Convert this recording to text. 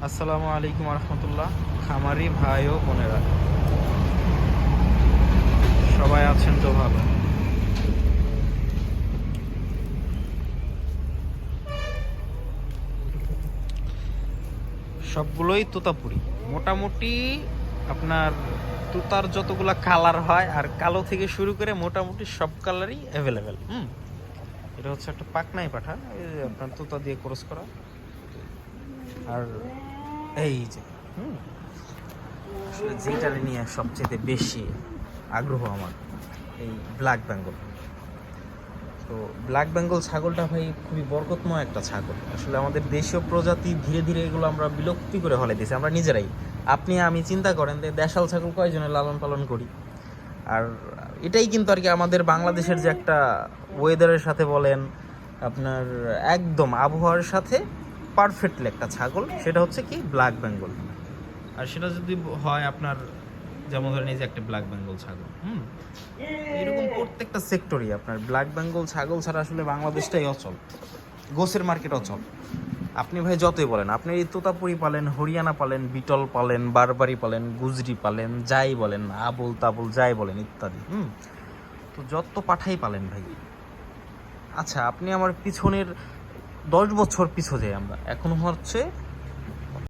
আসসালামু আলাইকুম রহমতুল্লাহ। খামারি ভাই ও বোনেরা সবাই আছেন তো ভালো? সবগুলোই তোতাপুরি মোটামুটি। আপনার তোতার যতগুলা কালার হয় আর কালো থেকে শুরু করে মোটামুটি সব কালারই অ্যাভেলেবেল। এটা হচ্ছে একটা পাকনাই পাঠা, এই যে আপনার তোতা দিয়ে ক্রস করা। আর এই যে আসলে যেটা নিয়ে সবচেয়ে বেশি আগ্রহ আমার, এই ব্ল্যাক বেঙ্গল। তো ব্ল্যাক বেঙ্গল ছাগলটা ভাই খুবই বরকতময় একটা ছাগল। আসলে আমাদের দেশীয় প্রজাতি ধীরে ধীরে এগুলো আমরা বিলুপ্তি করে ফেলে দিয়েছি আমরা নিজেরাই। আপনি আমি চিন্তা করেন যে দেশাল ছাগল কয়জনের লালন পালন করি। আর এটাই কিন্তু আর কি আমাদের বাংলাদেশের যে একটা ওয়েদারের সাথে বলেন, আপনার একদম আবহাওয়ার সাথে পারফেক্টলি একটা ছাগল, সেটা হচ্ছে কি ব্ল্যাক বেঙ্গল। আর সেটা যদি হয় আপনার, যেমন ধরেন এই যে একটা ব্ল্যাক বেঙ্গল ছাগল, এরকম প্রত্যেকটা সেক্টরই আপনার ব্ল্যাক বেঙ্গল ছাগল ছাড়া আসলে বাংলাদেশটাই অচল, গোসের মার্কেট অচল। আপনি ভাই যতই বলেন, আপনি এই তোতাপুরি পালেন, হরিয়ানা পালেন, বিটল পালেন, বারবারি পালেন, গুজরি পালেন, যাই বলেন, আবুল তাবুল যাই বলেন ইত্যাদি, তো যত পাঠাই পালেন ভাই। আচ্ছা, আপনি আমার পিছনের 10 বছর পিছু যাই আমরা, এখন হচ্ছে